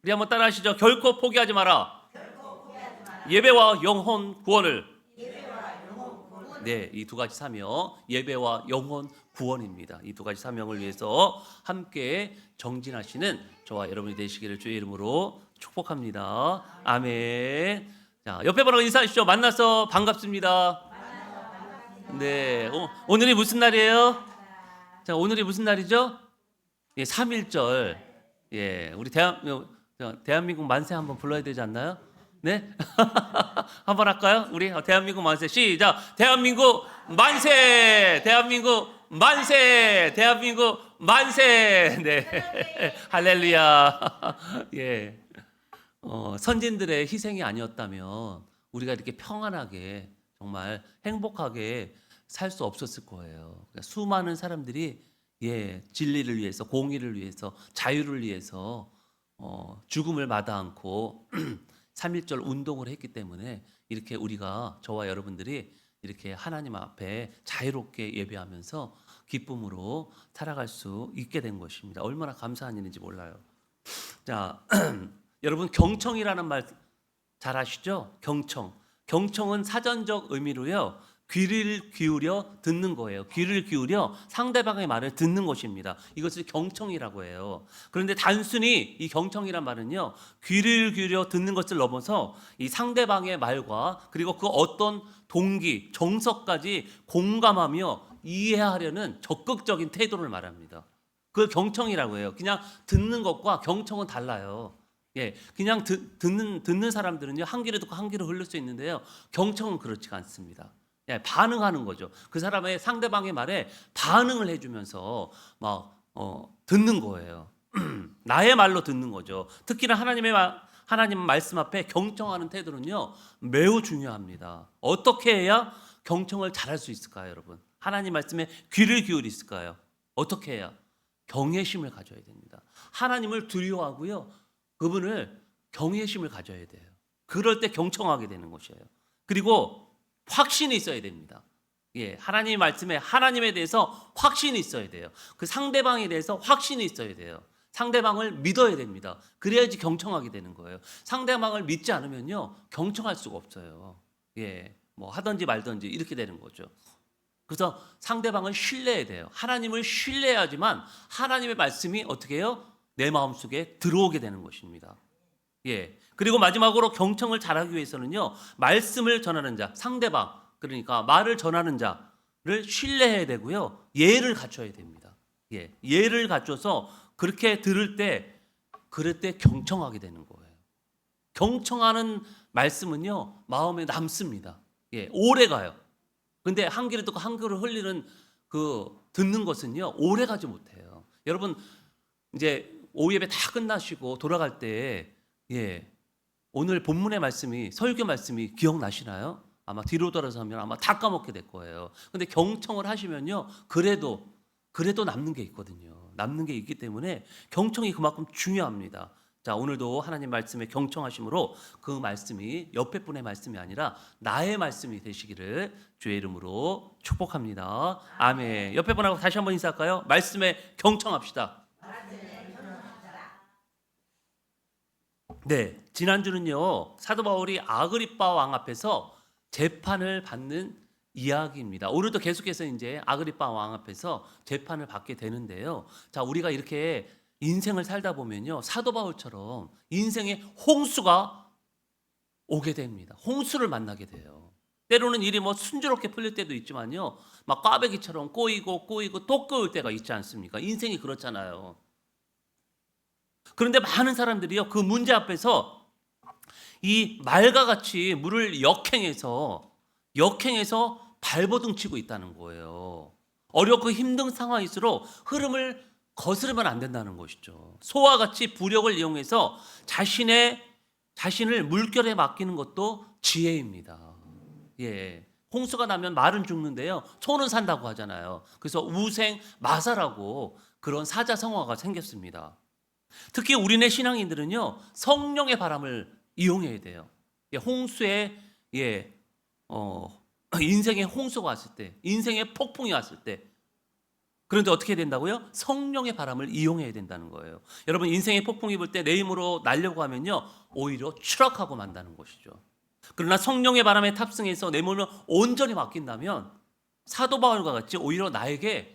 우리 한번 따라하시죠. 결코 포기하지 마라. 예배와 영혼 구원을. 네, 이 두 가지 사명, 예배와 영혼 구원입니다. 이 두 가지 사명을 위해서 함께 정진하시는 저와 여러분이 되시기를 주의 이름으로 축복합니다. 아멘. 자, 옆에 분하고 인사하시죠. 만나서 반갑습니다. 네, 오늘이 무슨 날이에요? 자, 오늘이 무슨 날이죠? 예, 3.1절. 예, 우리 대한민국 만세 한번 불러야 되지 않나요? 네? 한번 할까요? 우리 대한민국 만세. 시작. 대한민국 만세. 대한민국 만세. 대한민국 만세. 네. 할렐루야. 예. 선진들의 희생이 아니었다면 우리가 이렇게 평안하게 정말 행복하게 살 수 없었을 거예요. 그러니까 수많은 사람들이 진리를 위해서, 공의를 위해서, 자유를 위해서 죽음을 마다 않고 3.1절 운동을 했기 때문에 이렇게 우리가, 저와 여러분들이 이렇게 하나님 앞에 자유롭게 예배하면서 기쁨으로 살아갈 수 있게 된 것입니다. 얼마나 감사한 일인지 몰라요. 자, 여러분 경청이라는 말 잘 아시죠? 경청은 사전적 의미로요, 귀를 기울여 듣는 거예요. 귀를 기울여 상대방의 말을 듣는 것입니다. 이것을 경청이라고 해요. 그런데 단순히 이 경청이란 말은요, 귀를 기울여 듣는 것을 넘어서 이 상대방의 말과 그리고 그 어떤 동기, 정서까지 공감하며 이해하려는 적극적인 태도를 말합니다. 그걸 경청이라고 해요. 그냥 듣는 것과 경청은 달라요. 예, 그냥 듣는 사람들은요, 한 귀로 듣고 한 귀로 흘릴 수 있는데요, 경청은 그렇지가 않습니다. 예, 반응하는 거죠. 그 사람의 상대방의 말에 반응을 해주면서 듣는 거예요. 나의 말로 듣는 거죠. 특히나 하나님 말씀 앞에 경청하는 태도는요, 매우 중요합니다. 어떻게 해야 경청을 잘할 수 있을까요, 여러분? 하나님 말씀에 귀를 기울일까요? 어떻게 해야? 경외심을 가져야 됩니다. 하나님을 두려워하고요, 그분을 경외심을 가져야 돼요. 그럴 때 경청하게 되는 것이에요. 그리고 확신이 있어야 됩니다. 예, 하나님 말씀에 하나님에 대해서 확신이 있어야 돼요. 그 상대방에 대해서 확신이 있어야 돼요. 상대방을 믿어야 됩니다. 그래야지 경청하게 되는 거예요. 상대방을 믿지 않으면요, 경청할 수가 없어요. 예, 하든지 말든지 이렇게 되는 거죠. 그래서 상대방을 신뢰해야 돼요. 하나님을 신뢰해야지만 하나님의 말씀이 어떻게 해요? 내 마음속에 들어오게 되는 것입니다. 예. 그리고 마지막으로 경청을 잘하기 위해서는요, 말씀을 전하는 자, 상대방, 그러니까 말을 전하는 자를 신뢰해야 되고요, 예를 갖춰야 됩니다. 예. 예를 갖춰서 그렇게 그럴 때 경청하게 되는 거예요. 경청하는 말씀은요, 마음에 남습니다. 예. 오래 가요. 근데 한 귀를 듣고 한 귀를 흘리는 듣는 것은요, 오래 가지 못해요. 여러분, 이제 오후 예배 다 끝나시고 돌아갈 때, 오늘 본문의 말씀이, 설교 말씀이 기억나시나요? 아마 뒤로 돌아서면 아마 다 까먹게 될 거예요. 근데 경청을 하시면요, 그래도 남는 게 있거든요. 남는 게 있기 때문에 경청이 그만큼 중요합니다. 자, 오늘도 하나님 말씀에 경청하심으로 그 말씀이 옆에 분의 말씀이 아니라 나의 말씀이 되시기를 주의 이름으로 축복합니다. 아멘. 옆에 분하고 다시 한번 인사할까요? 말씀에 경청합시다. 네, 지난주는요, 사도 바울이 아그리빠 왕 앞에서 재판을 받는 이야기입니다. 오늘도 계속해서 이제 아그리빠 왕 앞에서 재판을 받게 되는데요. 자, 우리가 이렇게 인생을 살다 보면요, 사도 바울처럼 인생의 홍수가 오게 됩니다. 홍수를 만나게 돼요. 때로는 일이 순조롭게 풀릴 때도 있지만요, 막 꽈배기처럼 꼬이고 또 꼬일 때가 있지 않습니까? 인생이 그렇잖아요. 그런데 많은 사람들이요, 그 문제 앞에서 이 말과 같이 물을 역행해서 발버둥 치고 있다는 거예요. 어렵고 힘든 상황일수록 흐름을 거스르면 안 된다는 것이죠. 소와 같이 부력을 이용해서 자신을 물결에 맡기는 것도 지혜입니다. 예. 홍수가 나면 말은 죽는데요, 소는 산다고 하잖아요. 그래서 우생마사라고 그런 사자성어가 생겼습니다. 특히 우리네 신앙인들은요, 성령의 바람을 이용해야 돼요. 홍수에 인생의 홍수가 왔을 때, 인생의 폭풍이 왔을 때, 그런데 어떻게 된다고요? 성령의 바람을 이용해야 된다는 거예요. 여러분 인생의 폭풍이 불 때 내 힘으로 날려고 하면요 오히려 추락하고 만다는 것이죠. 그러나 성령의 바람에 탑승해서 내 몸을 온전히 맡긴다면 사도 바울과 같이 오히려 나에게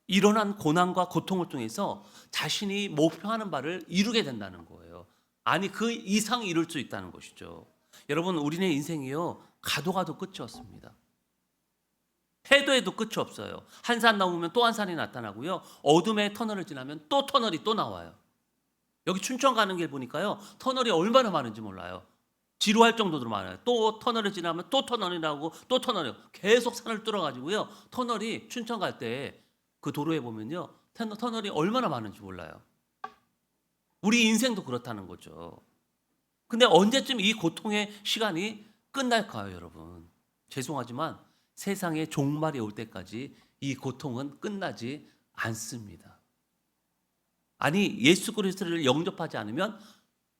일어난 고난과 고통을 통해서 자신이 목표하는 바를 이루게 된다는 거예요. 아니 그 이상 이룰 수 있다는 것이죠. 여러분 우리의 인생이요 가도 가도 끝이 없습니다. 해도 해도 끝이 없어요. 한 산 넘으면 또 한 산이 나타나고요. 어둠의 터널을 지나면 또 터널이 또 나와요. 여기 춘천 가는 길 보니까요. 터널이 얼마나 많은지 몰라요. 지루할 정도로 많아요. 또 터널을 지나면 또 터널이 나오고 또 터널이 계속 산을 뚫어가지고요. 터널이 춘천 갈 때 그 도로에 보면요. 터널이 얼마나 많은지 몰라요. 우리 인생도 그렇다는 거죠. 근데 언제쯤 이 고통의 시간이 끝날까요, 여러분? 죄송하지만 세상의 종말이 올 때까지 이 고통은 끝나지 않습니다. 아니 예수 그리스도를 영접하지 않으면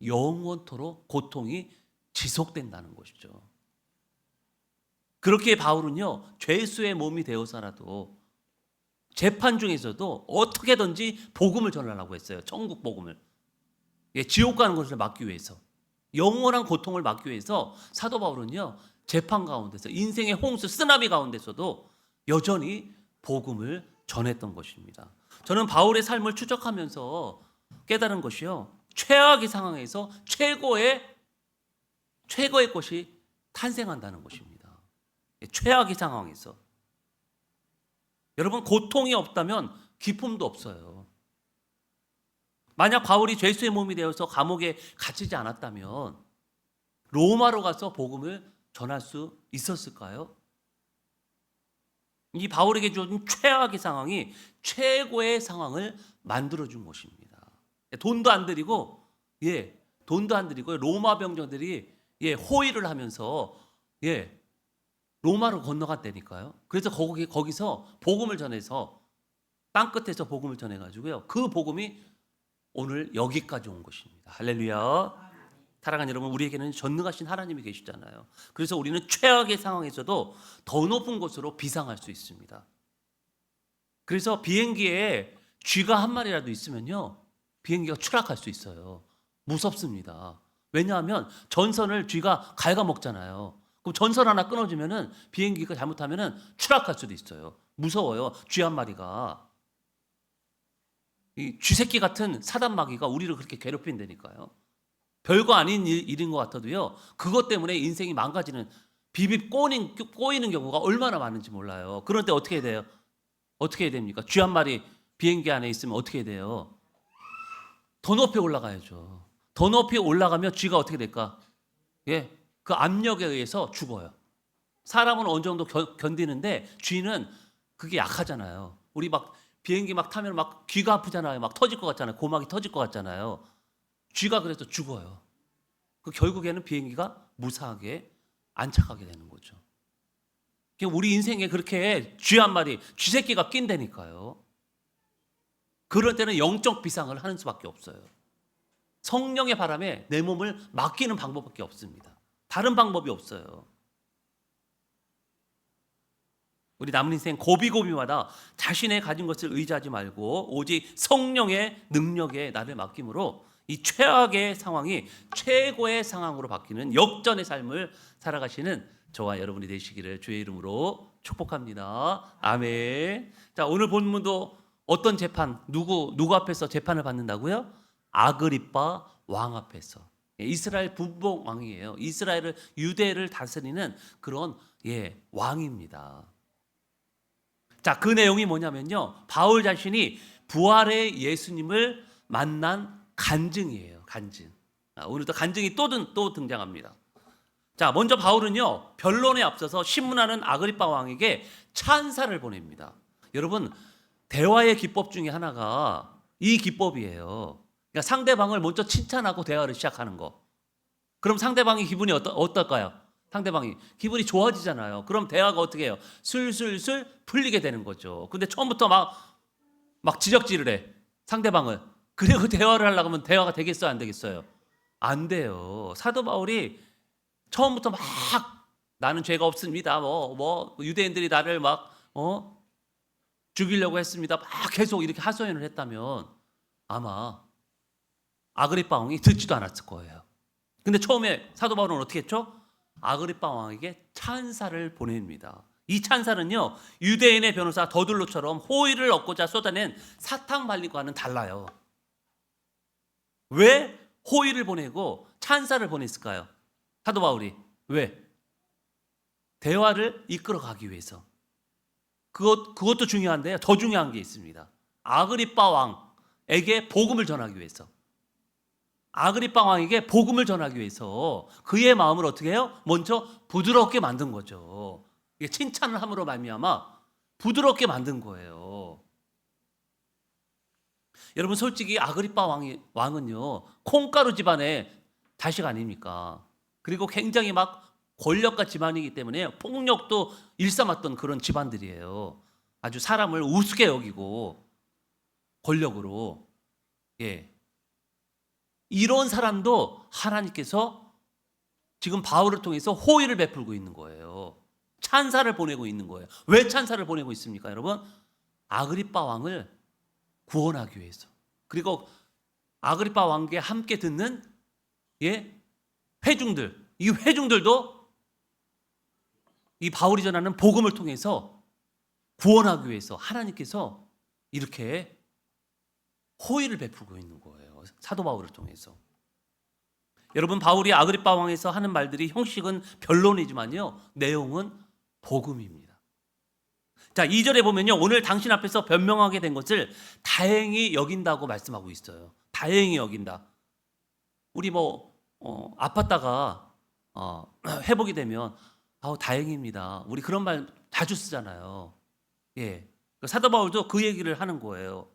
영원토록 고통이 지속된다는 것이죠. 그렇게 바울은요 죄수의 몸이 되어서라도 재판 중에서도 어떻게든지 복음을 전하려고 했어요. 천국 복음을. 지옥 가는 것을 막기 위해서, 영원한 고통을 막기 위해서 사도 바울은요 재판 가운데서 인생의 홍수 쓰나미 가운데서도 여전히 복음을 전했던 것입니다. 저는 바울의 삶을 추적하면서 깨달은 것이요 최악의 상황에서 최고의 것이 탄생한다는 것입니다. 최악의 상황에서 여러분 고통이 없다면 기쁨도 없어요. 만약 바울이 죄수의 몸이 되어서 감옥에 갇히지 않았다면 로마로 가서 복음을 전할 수 있었을까요? 이 바울에게 주어진 최악의 상황이 최고의 상황을 만들어준 것입니다. 돈도 안 들이고 로마 병정들이 호위를 하면서 로마로 건너갔다니까요. 그래서 거기서 복음을 전해서 땅끝에서 복음을 전해가지고요. 그 복음이 오늘 여기까지 온 것입니다. 할렐루야. 사랑하는 여러분, 우리에게는 전능하신 하나님이 계시잖아요. 그래서 우리는 최악의 상황에서도 더 높은 곳으로 비상할 수 있습니다. 그래서 비행기에 쥐가 한 마리라도 있으면요, 비행기가 추락할 수 있어요. 무섭습니다. 왜냐하면 전선을 쥐가 갉아먹잖아요. 그럼 전선 하나 끊어지면은 비행기가 잘못하면은 추락할 수도 있어요. 무서워요. 쥐 한 마리가. 이 쥐새끼 같은 사단마귀가 우리를 그렇게 괴롭힌다니까요. 별거 아닌 일인 것 같아도요. 그것 때문에 인생이 망가지는 비비 꼬이는 경우가 얼마나 많은지 몰라요. 그럴 때 어떻게 해야 돼요? 어떻게 해야 됩니까? 쥐 한 마리 비행기 안에 있으면 어떻게 해야 돼요? 더 높이 올라가야죠. 더 높이 올라가면 쥐가 어떻게 될까? 그 압력에 의해서 죽어요. 사람은 어느 정도 견디는데 쥐는 그게 약하잖아요. 우리 막 비행기 막 타면 막 귀가 아프잖아요. 막 터질 것 같잖아요. 고막이 터질 것 같잖아요. 쥐가 그래서 죽어요. 결국에는 비행기가 무사하게 안착하게 되는 거죠. 우리 인생에 그렇게 쥐 한 마리, 쥐새끼가 낀다니까요. 그럴 때는 영적 비상을 하는 수밖에 없어요. 성령의 바람에 내 몸을 맡기는 방법밖에 없습니다. 다른 방법이 없어요. 우리 남은 인생 고비고비마다 자신의 가진 것을 의지하지 말고 오직 성령의 능력에 나를 맡김으로 이 최악의 상황이 최고의 상황으로 바뀌는 역전의 삶을 살아가시는 저와 여러분이 되시기를 주의 이름으로 축복합니다. 아멘. 자, 오늘 본문도 어떤 재판, 누구 앞에서 재판을 받는다고요? 아그리빠 왕 앞에서. 이스라엘 분봉 왕이에요. 이스라엘을 유대를 다스리는 그런 왕입니다. 자, 그 내용이 뭐냐면요. 바울 자신이 부활의 예수님을 만난 간증이에요. 간증. 오늘도 간증이 또 등장합니다. 자, 먼저 바울은요. 변론에 앞서서 신문하는 아그리빠 왕에게 찬사를 보냅니다. 여러분, 대화의 기법 중에 하나가 이 기법이에요. 그러니까 상대방을 먼저 칭찬하고 대화를 시작하는 거. 그럼 상대방의 기분이 어떨까요? 상대방이 기분이 좋아지잖아요. 그럼 대화가 어떻게 해요? 술술술 풀리게 되는 거죠. 근데 처음부터 막 지적질을 해. 상대방을. 그리고 대화를 하려고 하면 대화가 되겠어요? 안 되겠어요? 안 돼요. 사도 바울이 처음부터 막 나는 죄가 없습니다. 유대인들이 나를 죽이려고 했습니다. 막 계속 이렇게 하소연을 했다면 아마 아그리빠 왕이 듣지도 않았을 거예요. 근데 처음에 사도 바울은 어떻게 했죠? 아그리빠 왕에게 찬사를 보냅니다. 이 찬사는요, 유대인의 변호사 더둘로처럼 호의를 얻고자 쏟아낸 사탕 발리과는 달라요. 왜 호의를 보내고 찬사를 보냈을까요? 사도 바울이 왜? 대화를 이끌어가기 위해서. 그것도 중요한데요. 더 중요한 게 있습니다. 아그리빠 왕에게 복음을 전하기 위해서. 아그리빠 왕에게 복음을 전하기 위해서 그의 마음을 어떻게 해요? 먼저 부드럽게 만든 거죠. 이게 칭찬을 함으로 말미암아 부드럽게 만든 거예요. 여러분 솔직히 아그리빠 왕은요 콩가루 집안의 자식 아닙니까? 그리고 굉장히 막 권력가 집안이기 때문에 폭력도 일삼았던 그런 집안들이에요. 아주 사람을 우습게 여기고 권력으로 이런 사람도 하나님께서 지금 바울을 통해서 호의를 베풀고 있는 거예요. 찬사를 보내고 있는 거예요. 왜 찬사를 보내고 있습니까, 여러분? 아그리빠 왕을 구원하기 위해서. 그리고 아그리빠 왕께 함께 듣는 회중들, 이 회중들도 이 바울이 전하는 복음을 통해서 구원하기 위해서 하나님께서 이렇게 호의를 베풀고 있는 거예요. 사도 바울을 통해서. 여러분 바울이 아그리빠 왕에서 하는 말들이 형식은 변론이지만요 내용은 복음입니다. 자, 2절에 보면요 오늘 당신 앞에서 변명하게 된 것을 다행히 여긴다고 말씀하고 있어요. 다행히 여긴다. 우리 아팠다가 회복이 되면 다행입니다. 우리 그런 말 자주 쓰잖아요. 사도 바울도 그 얘기를 하는 거예요.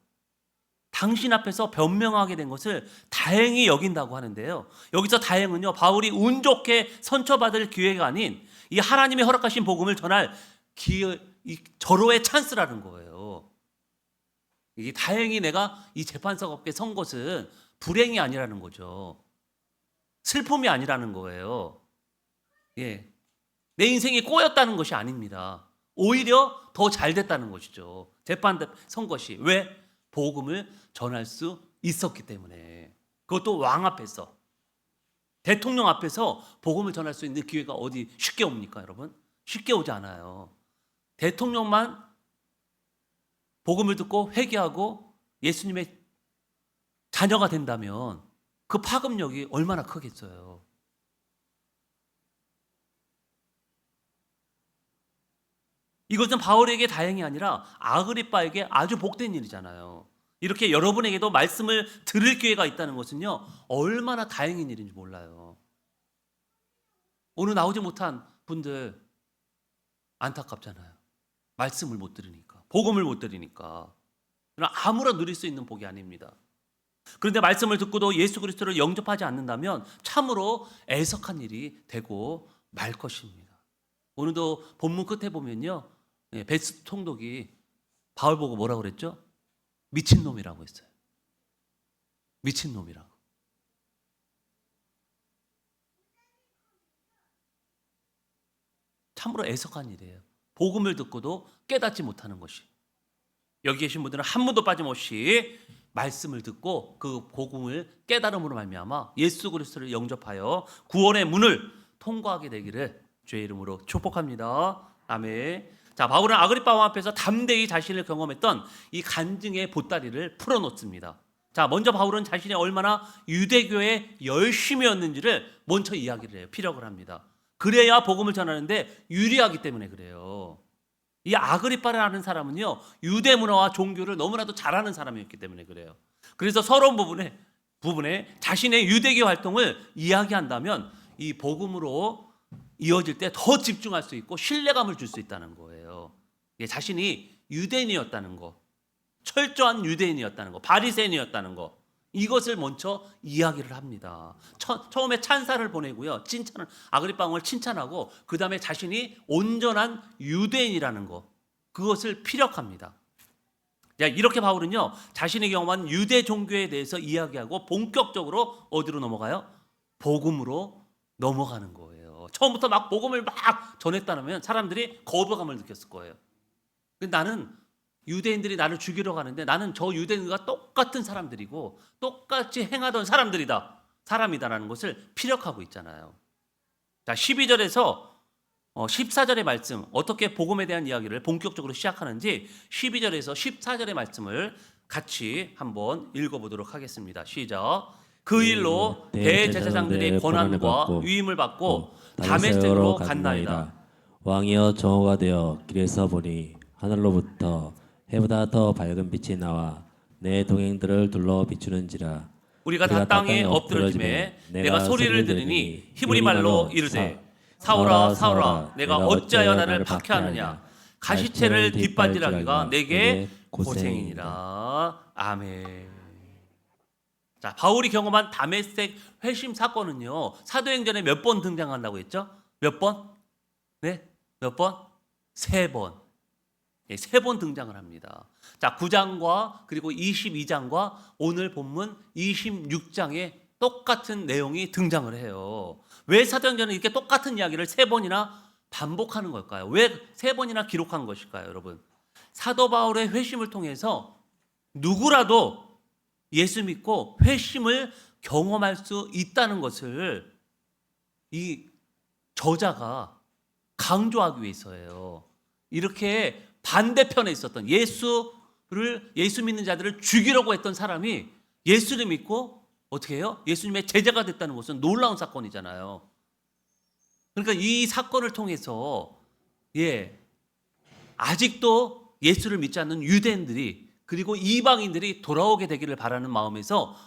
당신 앞에서 변명하게 된 것을 다행히 여긴다고 하는데요. 여기서 다행은요, 바울이 운 좋게 선처받을 기회가 아닌 이 하나님이 허락하신 복음을 전할 절호의 찬스라는 거예요. 이게 다행히 내가 이 재판석 앞에 선 것은 불행이 아니라는 거죠. 슬픔이 아니라는 거예요. 내 인생이 꼬였다는 것이 아닙니다. 오히려 더 잘 됐다는 것이죠. 재판 선 것이. 왜? 복음을 전할 수 있었기 때문에. 그것도 왕 앞에서, 대통령 앞에서 복음을 전할 수 있는 기회가 어디 쉽게 옵니까, 여러분? 쉽게 오지 않아요. 대통령만 복음을 듣고 회개하고 예수님의 자녀가 된다면 그 파급력이 얼마나 크겠어요. 이것은 바울에게 다행이 아니라 아그리빠에게 아주 복된 일이잖아요. 이렇게 여러분에게도 말씀을 들을 기회가 있다는 것은요 얼마나 다행인 일인지 몰라요. 오늘 나오지 못한 분들 안타깝잖아요. 말씀을 못 들으니까, 복음을 못 들으니까. 아무나 누릴 수 있는 복이 아닙니다. 그런데 말씀을 듣고도 예수 그리스도를 영접하지 않는다면 참으로 애석한 일이 되고 말 것입니다. 오늘도 본문 끝에 보면요 베스 통독이 바울 보고 뭐라고 그랬죠? 미친놈이라고 했어요. 미친놈이라고. 참으로 애석한 일이에요. 복음을 듣고도 깨닫지 못하는 것이. 여기 계신 분들은 한 분도 빠짐없이 말씀을 듣고 그 복음을 깨달음으로 말미암아 예수 그리스도를 영접하여 구원의 문을 통과하게 되기를 주의 이름으로 축복합니다. 아멘. 자, 바울은 아그리빠 왕 앞에서 담대히 자신을 경험했던 이 간증의 보따리를 풀어놓습니다. 자, 먼저 바울은 자신이 얼마나 유대교에 열심이었는지를 먼저 이야기를 해요. 피력을 합니다. 그래야 복음을 전하는데 유리하기 때문에 그래요. 이 아그리빠라는 사람은요 유대 문화와 종교를 너무나도 잘하는 사람이었기 때문에 그래요. 그래서 서론 부분에 자신의 유대교 활동을 이야기한다면 이 복음으로 이어질 때 더 집중할 수 있고 신뢰감을 줄 수 있다는 거예요. 자신이 유대인이었다는 거, 철저한 유대인이었다는 거, 바리새인이었다는 거, 이것을 먼저 이야기를 합니다. 처음에 찬사를 보내고요, 아그리빠 왕을 칭찬하고 그 다음에 자신이 온전한 유대인이라는 거, 그것을 피력합니다. 이렇게 바울은요 자신이 경험한 유대 종교에 대해서 이야기하고 본격적으로 어디로 넘어가요? 복음으로 넘어가는 거예요. 처음부터 막 복음을 막 전했다면 사람들이 거부감을 느꼈을 거예요. 근데 나는 유대인들이 나를 죽이러 가는데 나는 저 유대인과 똑같은 사람들이고 똑같이 행하던 사람이다라는 것을 피력하고 있잖아요. 자, 12절에서 14절의 말씀, 어떻게 복음에 대한 이야기를 본격적으로 시작하는지 12절에서 14절의 말씀을 같이 한번 읽어보도록 하겠습니다. 시작. 그 일로 대제사장들의 권한과 위임을 받고 다메섹으로 갔나이다. 왕이여 정오가 되어 길에서 보니 하늘로부터 해보다 더 밝은 빛이 나와 내 동행들을 둘러 비추는지라. 우리가 다 땅에 엎드러짐에 내가 소리를 들으니 히브리 말로 이르되 사울아 사울아 내가 어찌하여 나를 박해하느냐. 가시채를 뒷바지라기가 내게 고생이니라. 아멘. 자, 바울이 경험한 다메섹 회심 사건은요, 사도행전에 몇 번 등장한다고 했죠? 몇 번? 네? 몇 번? 3번. 예, 3번 등장을 합니다. 자, 9장과 그리고 22장과 오늘 본문 26장에 똑같은 내용이 등장을 해요. 왜 사도행전은 이렇게 똑같은 이야기를 3번이나 반복하는 걸까요? 왜 3번이나 기록한 것일까요, 여러분? 사도 바울의 회심을 통해서 누구라도 예수 믿고 회심을 경험할 수 있다는 것을 이 저자가 강조하기 위해서예요. 이렇게 반대편에 있었던 예수 믿는 자들을 죽이려고 했던 사람이 예수를 믿고 어떻게 해요? 예수님의 제자가 됐다는 것은 놀라운 사건이잖아요. 그러니까 이 사건을 통해서 아직도 예수를 믿지 않는 유대인들이 그리고 이방인들이 돌아오게 되기를 바라는 마음에서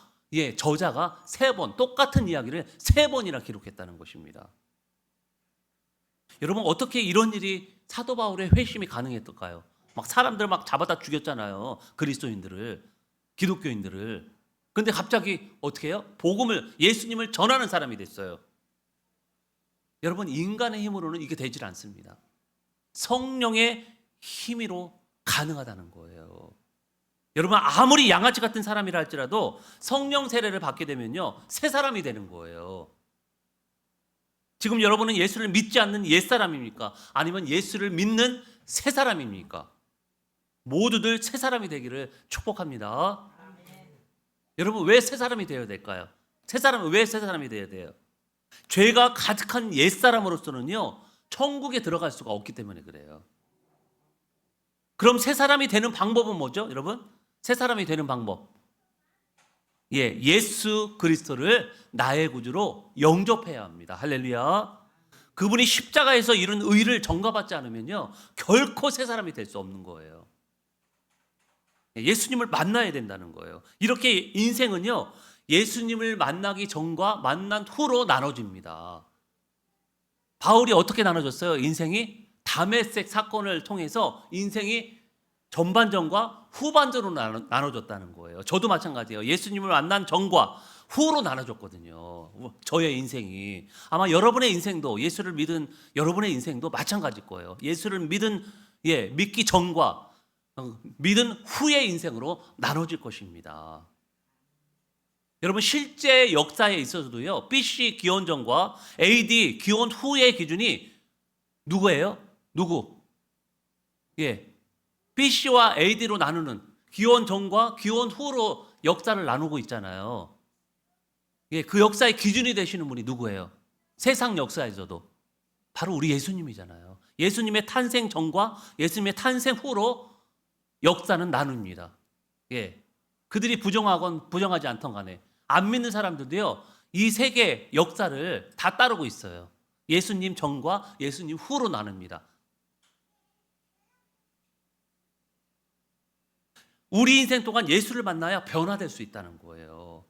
저자가 3번 똑같은 이야기를 3번이나 기록했다는 것입니다. 여러분, 어떻게 이런 일이 사도 바울의 회심이 가능했을까요? 막 사람들 막 잡아다 죽였잖아요. 그리스도인들을, 기독교인들을. 근데 갑자기 어떻게 해요? 예수님을 전하는 사람이 됐어요. 여러분, 인간의 힘으로는 이게 되질 않습니다. 성령의 힘으로 가능하다는 거예요. 여러분, 아무리 양아치 같은 사람이라 할지라도 성령 세례를 받게 되면요, 새 사람이 되는 거예요. 지금 여러분은 예수를 믿지 않는 옛사람입니까? 아니면 예수를 믿는 새 사람입니까? 모두들 새 사람이 되기를 축복합니다. 여러분, 왜 새 사람이 되어야 될까요? 왜 새 사람이 되어야 돼요? 죄가 가득한 옛사람으로서는요, 천국에 들어갈 수가 없기 때문에 그래요. 그럼 새 사람이 되는 방법은 뭐죠, 여러분? 새 사람이 되는 방법. 예수 그리스도를 나의 구주로 영접해야 합니다. 할렐루야. 그분이 십자가에서 이룬 의를 전가받지 않으면요, 결코 새 사람이 될 수 없는 거예요. 예수님을 만나야 된다는 거예요. 이렇게 인생은요, 예수님을 만나기 전과 만난 후로 나눠집니다. 바울이 어떻게 나눠졌어요? 인생이 다메섹 사건을 통해서 인생이 전반전과 후반전으로 나눠졌다는 거예요. 저도 마찬가지예요. 예수님을 만난 전과 후로 나눠졌거든요. 저의 인생이. 아마 여러분의 인생도, 예수를 믿은 여러분의 인생도 마찬가지일 거예요. 예수를 믿기 전과 믿은 후의 인생으로 나눠질 것입니다. 여러분, 실제 역사에 있어서도요, BC 기원 전과 AD 기원 후의 기준이 누구예요? BC와 AD로 나누는, 기원 전과 기원 후로 역사를 나누고 있잖아요. 그 역사의 기준이 되시는 분이 누구예요? 세상 역사에서도 바로 우리 예수님이잖아요. 예수님의 탄생 전과 예수님의 탄생 후로 역사는 나눕니다. 그들이 부정하건 부정하지 않던 간에 안 믿는 사람들도요, 이 세계 역사를 다 따르고 있어요. 예수님 전과 예수님 후로 나눕니다. 우리 인생 동안 예수를 만나야 변화될 수 있다는 거예요.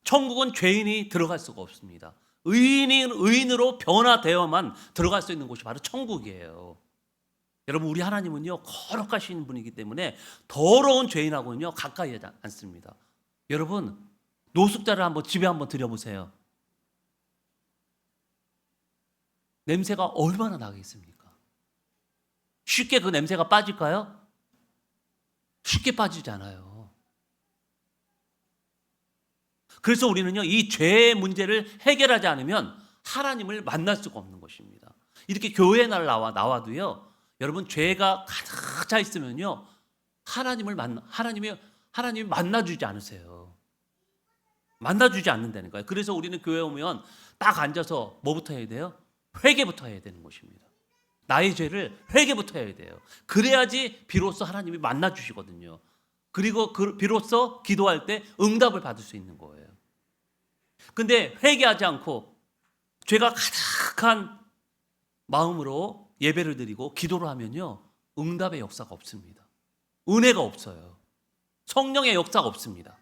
천국은 죄인이 들어갈 수가 없습니다. 의인으로 변화되어만 들어갈 수 있는 곳이 바로 천국이에요. 여러분, 우리 하나님은요, 거룩하신 분이기 때문에 더러운 죄인하고는요, 가까이 하지 않습니다. 여러분, 노숙자를 집에 한번 들여보세요. 냄새가 얼마나 나겠습니까? 쉽게 그 냄새가 빠질까요? 쉽게 빠지지 않아요. 그래서 우리는요, 이 죄의 문제를 해결하지 않으면 하나님을 만날 수가 없는 것입니다. 이렇게 교회에 나와도요, 여러분 죄가 가득 차 있으면요 하나님이 만나주지 않으세요. 만나주지 않는다는 거예요. 그래서 우리는 교회 오면 딱 앉아서 뭐부터 해야 돼요? 회개부터 해야 되는 것입니다. 나의 죄를 회개부터 해야 돼요. 그래야지 비로소 하나님이 만나주시거든요. 그리고 비로소 기도할 때 응답을 받을 수 있는 거예요. 근데 회개하지 않고 죄가 가득한 마음으로 예배를 드리고 기도를 하면요 응답의 역사가 없습니다. 은혜가 없어요. 성령의 역사가 없습니다.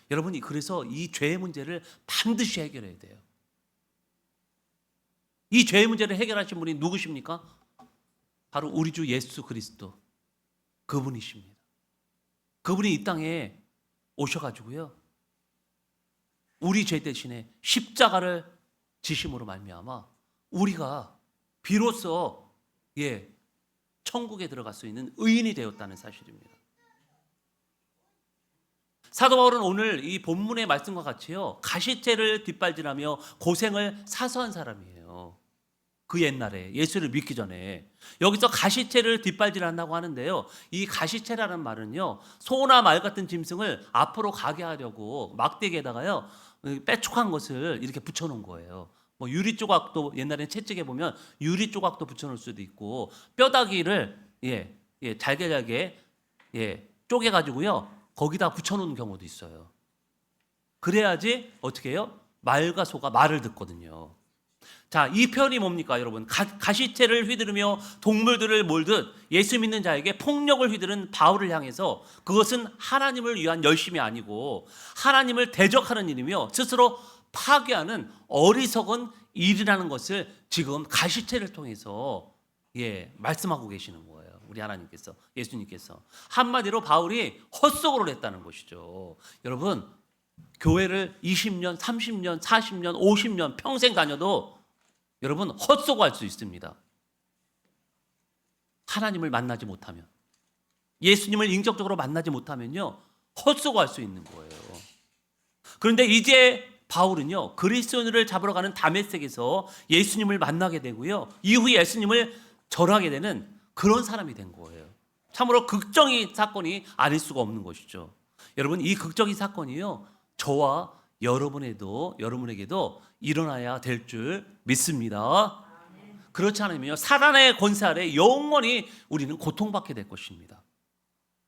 여러분이 그래서 이 죄의 문제를 반드시 해결해야 돼요. 이 죄의 문제를 해결하신 분이 누구십니까? 바로 우리 주 예수 그리스도 그분이십니다. 그분이 이 땅에 오셔가지고요 우리 죄 대신에 십자가를 지심으로 말미암아 우리가 비로소 천국에 들어갈 수 있는 의인이 되었다는 사실입니다. 사도 바울은 오늘 이 본문의 말씀과 같이요 가시채를 뒷발질하며 고생을 사서한 사람이에요. 그 옛날에 예수를 믿기 전에 여기서 가시채를 뒷발질한다고 하는데요. 이 가시채라는 말은요 소나 말 같은 짐승을 앞으로 가게 하려고 막대기에다가요 빼촉한 것을 이렇게 붙여놓은 거예요. 뭐 유리 조각도 옛날에 채찍에 보면 유리 조각도 붙여놓을 수도 있고 뼈다귀를 잘게 쪼개가지고요 거기다 붙여놓는 경우도 있어요. 그래야지 어떻게 해요? 말과 소가 말을 듣거든요. 자, 이 표현이 뭡니까 여러분? 가시채를 휘두르며 동물들을 몰듯 예수 믿는 자에게 폭력을 휘두른 바울을 향해서 그것은 하나님을 위한 열심이 아니고 하나님을 대적하는 일이며 스스로 파괴하는 어리석은 일이라는 것을 지금 가시채를 통해서 말씀하고 계시는 거예요. 우리 하나님께서, 예수님께서. 한마디로 바울이 헛소고를 했다는 것이죠. 여러분, 교회를 20년, 30년, 40년, 50년 평생 다녀도 여러분 헛소고할 수 있습니다. 하나님을 만나지 못하면, 예수님을 인격적으로 만나지 못하면요 헛소고할 수 있는 거예요. 그런데 이제 바울은요 그리스도인을 잡으러 가는 다메섹에서 예수님을 만나게 되고요 이후 예수님을 절하게 되는 그런 사람이 된 거예요. 참으로 극적인 사건이 아닐 수가 없는 것이죠. 여러분 이 극적인 사건이요 저와 여러분에게도 일어나야 될 줄 믿습니다. 그렇지 않으면 사단의 권세 아래 영원히 우리는 고통받게 될 것입니다.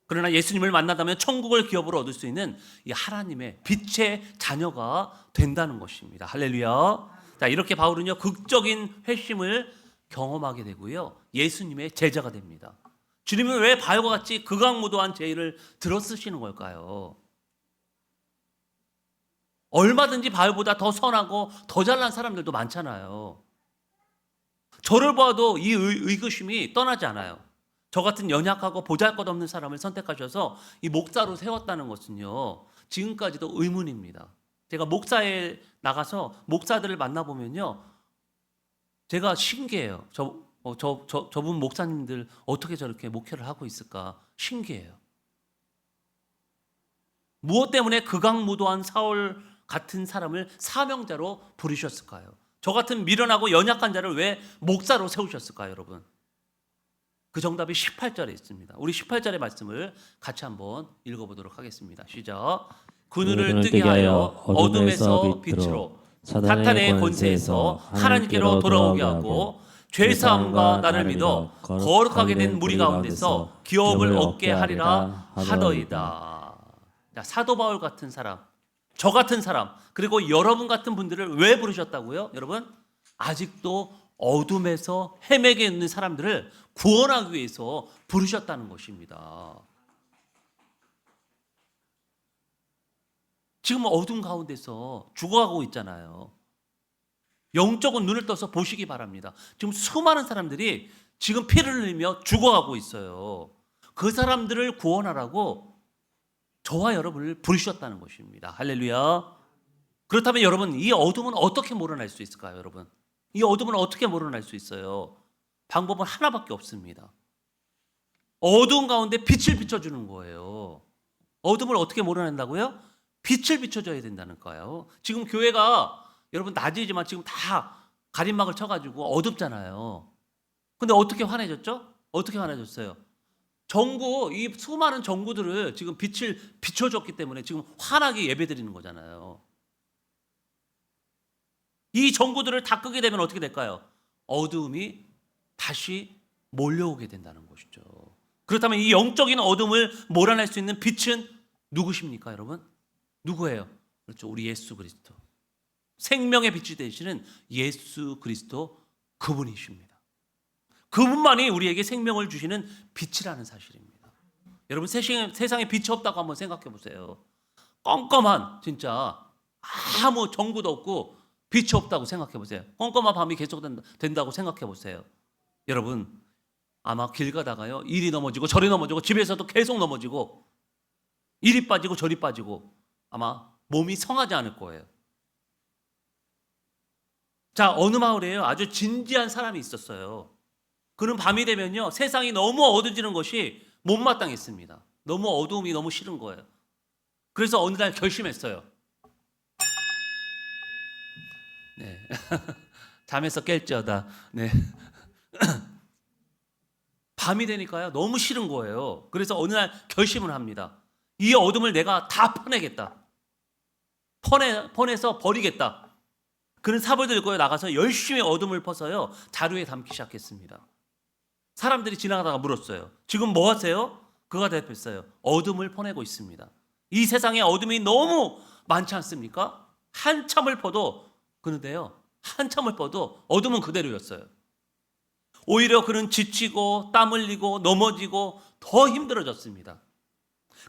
그러나 예수님을 만나다면 천국을 기업으로 얻을 수 있는 이 하나님의 빛의 자녀가 된다는 것입니다. 할렐루야. 자, 이렇게 바울은요 극적인 회심을 경험하게 되고요 예수님의 제자가 됩니다. 주님은 왜 바울과 같이 극악무도한 죄를 들어 쓰시는 걸까요? 얼마든지 바울보다 더 선하고 더 잘난 사람들도 많잖아요. 저를 봐도 이 의구심이 떠나지 않아요. 저 같은 연약하고 보잘것없는 사람을 선택하셔서 이 목사로 세웠다는 것은요 지금까지도 의문입니다. 제가 목사에 나가서 목사들을 만나보면요 제가 신기해요. 저분 목사님들 어떻게 저렇게 목회를 하고 있을까 신기해요. 무엇 때문에 극악무도한 사울 같은 사람을 사명자로 부르셨을까요? 저 같은 미련하고 연약한 자를 왜 목사로 세우셨을까요, 여러분? 그 정답이 18절에 있습니다. 우리 18절의 말씀을 같이 한번 읽어보도록 하겠습니다. 시작. 그 눈을 뜨게 하여 어둠에서 빛으로 사탄의 권세에서 하나님께로 돌아오게 하고 죄사함과 나를 믿어 거룩하게 된 무리 가운데서 기업을 얻게 하리라 하더이다. 자, 사도 바울 같은 사람, 저 같은 사람, 그리고 여러분 같은 분들을 왜 부르셨다고요? 여러분, 아직도 어둠에서 헤매게 있는 사람들을 구원하기 위해서 부르셨다는 것입니다. 지금 어둠 가운데서 죽어가고 있잖아요. 영적인 눈을 떠서 보시기 바랍니다. 지금 수많은 사람들이 지금 피를 흘리며 죽어가고 있어요. 그 사람들을 구원하라고 저와 여러분을 부르셨다는 것입니다. 할렐루야. 그렇다면 여러분, 이 어둠은 어떻게 몰아낼 수 있을까요, 여러분? 이 어둠은 어떻게 몰아낼 수 있어요? 방법은 하나밖에 없습니다. 어두운 가운데 빛을 비춰주는 거예요. 어둠을 어떻게 몰아낸다고요? 빛을 비춰줘야 된다는 거예요. 지금 교회가 여러분 낮이지만 지금 다 가림막을 쳐가지고 어둡잖아요. 근데 어떻게 환해졌죠? 어떻게 환해졌어요? 전구, 이 수많은 전구들을 지금 빛을 비춰줬기 때문에 지금 환하게 예배드리는 거잖아요. 이 전구들을 다 끄게 되면 어떻게 될까요? 어두움이 다시 몰려오게 된다는 것이죠. 그렇다면 이 영적인 어둠을 몰아낼 수 있는 빛은 누구십니까, 여러분? 누구예요? 그렇죠. 우리 예수 그리스도. 생명의 빛이 되시는 예수 그리스도 그분이십니다. 그분만이 우리에게 생명을 주시는 빛이라는 사실입니다. 여러분 세상에 빛이 없다고 한번 생각해 보세요. 껌껌한 진짜 아무 전구도 없고 빛이 없다고 생각해 보세요. 껌껌한 밤이 계속된다고 생각해 보세요. 여러분 아마 길 가다가요 이리 넘어지고 저리 넘어지고 집에서도 계속 넘어지고 이리 빠지고 저리 빠지고 아마 몸이 성하지 않을 거예요. 자, 어느 마을에요 아주 진지한 사람이 있었어요. 그는 밤이 되면요 세상이 너무 어두워지는 것이 못마땅했습니다. 너무 어두움이 너무 싫은 거예요. 그래서 어느 날 결심했어요. 네. 잠에서 깰지어다. 네. 밤이 되니까요 너무 싫은 거예요. 그래서 어느 날 결심을 합니다. 이 어둠을 내가 다 퍼내겠다. 퍼내서 버리겠다. 그는 삽을 들고 나가서 열심히 어둠을 퍼서요 자루에 담기 시작했습니다. 사람들이 지나가다가 물었어요. 지금 뭐 하세요? 그가 대답했어요. 어둠을 퍼내고 있습니다. 이 세상에 어둠이 너무 많지 않습니까? 한참을 퍼도 그런데요 한참을 퍼도 어둠은 그대로였어요. 오히려 그는 지치고 땀 흘리고 넘어지고 더 힘들어졌습니다.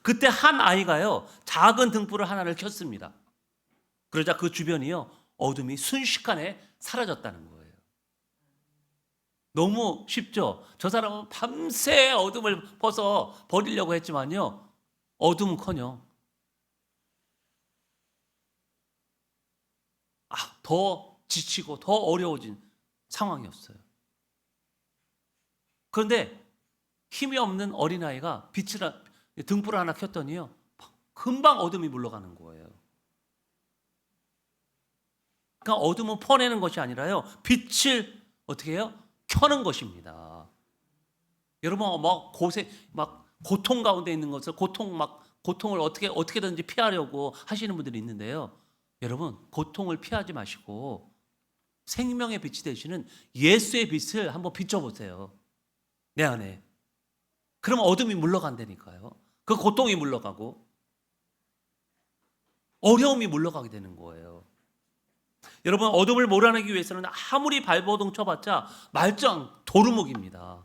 그때 한 아이가요 작은 등불을 하나를 켰습니다. 그러자 그 주변이요 어둠이 순식간에 사라졌다는 거예요. 너무 쉽죠? 저 사람은 밤새 어둠을 퍼서 버리려고 했지만요 어둠은커녕 더 지치고 더 어려워진 상황이었어요. 그런데 힘이 없는 어린아이가 등불을 하나 켰더니요 금방 어둠이 물러가는 거예요. 그러니까 어둠은 퍼내는 것이 아니라요 빛을 어떻게 해요? 켜는 것입니다. 여러분 막 고통 가운데 있는 것을 고통을 어떻게든지 피하려고 하시는 분들이 있는데요. 여러분 고통을 피하지 마시고 생명의 빛이 되시는 예수의 빛을 한번 비춰보세요. 내 안에. 그럼 어둠이 물러간다니까요. 그 고통이 물러가고 어려움이 물러가게 되는 거예요. 여러분 어둠을 몰아내기 위해서는 아무리 발버둥 쳐봤자 말짱 도루묵입니다.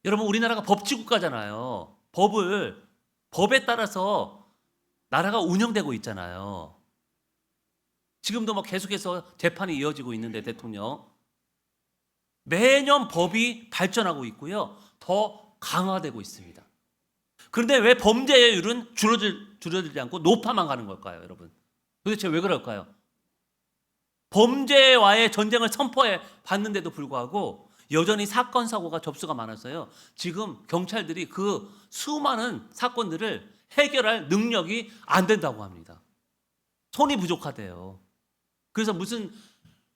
여러분 우리나라가 법치국가잖아요. 법에 따라서 나라가 운영되고 있잖아요. 지금도 계속해서 재판이 이어지고 있는데 대통령 매년 법이 발전하고 있고요. 더 강화되고 있습니다. 그런데 왜 범죄율은 줄어들지 않고 높아만 가는 걸까요, 여러분? 도대체 왜 그럴까요? 범죄와의 전쟁을 선포해 봤는데도 불구하고 여전히 사건 사고가 접수가 많아서요. 지금 경찰들이 그 수많은 사건들을 해결할 능력이 안 된다고 합니다. 손이 부족하대요. 그래서 무슨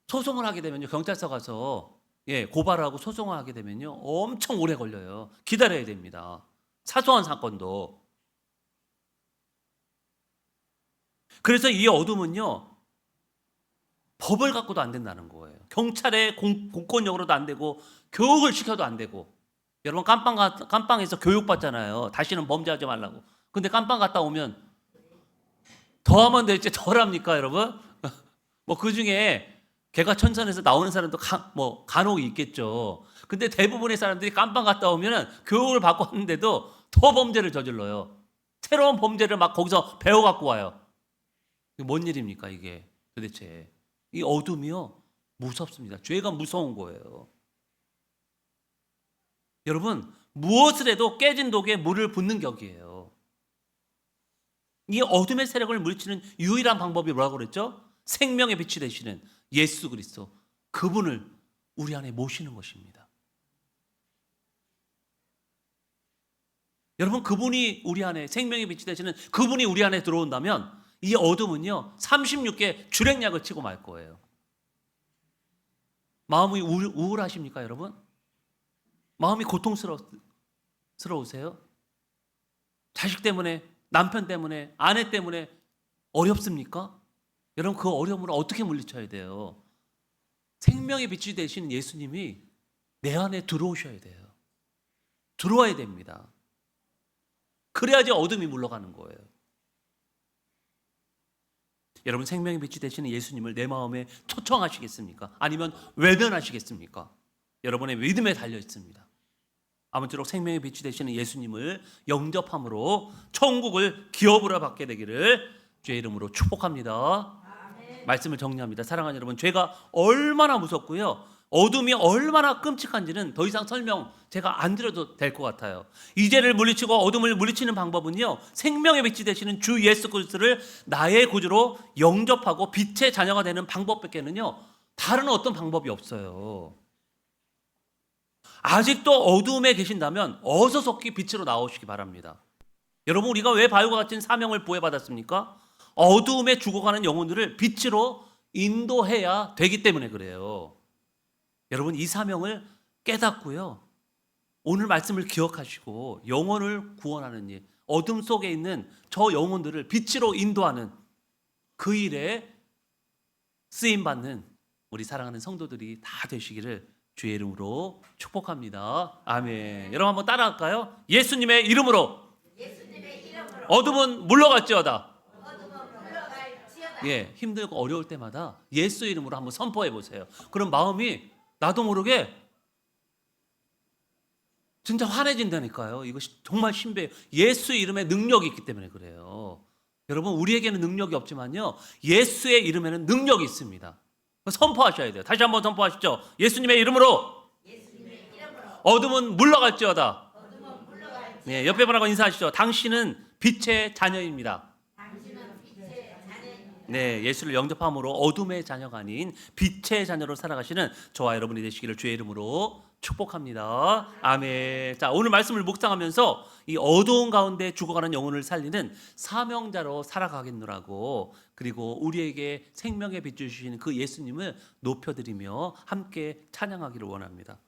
소송을 하게 되면요. 경찰서 가서 고발하고 소송을 하게 되면요. 엄청 오래 걸려요. 기다려야 됩니다. 사소한 사건도. 그래서 이 어둠은요. 법을 갖고도 안 된다는 거예요. 경찰의 공권력으로도 안 되고 교육을 시켜도 안 되고. 여러분 깜빵에서 교육받잖아요. 다시는 범죄하지 말라고. 근데 깜빵 갔다 오면 더하면 될지 덜합니까, 여러분? 그중에 개가천선에서 나오는 사람도 간혹 있겠죠. 근데 대부분의 사람들이 깜빵 갔다 오면 교육을 받고 왔는데도 더 범죄를 저질러요. 새로운 범죄를 거기서 배워갖고 와요. 이게 뭔 일입니까, 이게 도대체. 이 어둠이요 무섭습니다. 죄가 무서운 거예요. 여러분 무엇을 해도 깨진 독에 물을 붓는 격이에요. 이 어둠의 세력을 물리치는 유일한 방법이 뭐라고 그랬죠? 생명의 빛이 되시는 예수 그리스도 그분을 우리 안에 모시는 것입니다. 여러분 그분이 우리 안에 생명의 빛이 되시는 그분이 우리 안에 들어온다면 이 어둠은요 36개 주랭약을 치고 말 거예요. 마음이 우울하십니까, 여러분? 마음이 고통스러우세요? 자식 때문에, 남편 때문에, 아내 때문에 어렵습니까? 여러분, 그 어려움을 어떻게 물리쳐야 돼요? 생명의 빛이 되시는 예수님이 내 안에 들어오셔야 돼요. 들어와야 됩니다. 그래야지 어둠이 물러가는 거예요. 여러분, 생명의 빛이 되시는 예수님을 내 마음에 초청하시겠습니까? 아니면 외면하시겠습니까? 여러분의 믿음에 달려 있습니다. 아무쪼록 생명의 빛이 되시는 예수님을 영접함으로 천국을 기업으로 받게 되기를 주의 이름으로 축복합니다. 말씀을 정리합니다. 사랑하는 여러분, 죄가 얼마나 무섭고요, 어둠이 얼마나 끔찍한지는 더 이상 설명 제가 안 드려도 될 것 같아요. 이 죄를 물리치고 어둠을 물리치는 방법은요, 생명의 빛이 되시는 주 예수 그리스도를 나의 구주로 영접하고 빛의 자녀가 되는 방법밖에는요 다른 어떤 방법이 없어요. 아직도 어둠에 계신다면 어서속히 빛으로 나오시기 바랍니다. 여러분, 우리가 왜 바울과 같은 사명을 부여받았습니까? 어두움에 죽어가는 영혼들을 빛으로 인도해야 되기 때문에 그래요. 여러분, 이 사명을 깨닫고요, 오늘 말씀을 기억하시고 영혼을 구원하는 일, 어둠 속에 있는 저 영혼들을 빛으로 인도하는 그 일에 쓰임받는 우리 사랑하는 성도들이 다 되시기를 주의 이름으로 축복합니다. 아멘. 여러분, 한번 따라할까요? 예수님의 이름으로 어둠은 물러갈지어다. 예, 힘들고 어려울 때마다 예수 이름으로 한번 선포해 보세요. 그럼 마음이 나도 모르게 진짜 환해진다니까요. 이것이 정말 신비해요. 예수 이름에 능력이 있기 때문에 그래요. 여러분, 우리에게는 능력이 없지만요, 예수의 이름에는 능력이 있습니다. 선포하셔야 돼요. 다시 한번 선포하시죠. 예수님의 이름으로 어둠은 물러갈지어다. 네, 옆에 분하고 인사하시죠. 당신은 빛의 자녀입니다. 네, 예수를 영접함으로 어둠의 자녀가 아닌 빛의 자녀로 살아가시는 저와 여러분이 되시기를 주의 이름으로 축복합니다. 아멘. 자, 오늘 말씀을 묵상하면서 이 어두운 가운데 죽어가는 영혼을 살리는 사명자로 살아가겠노라고, 그리고 우리에게 생명의 빛 주시는 그 예수님을 높여드리며 함께 찬양하기를 원합니다.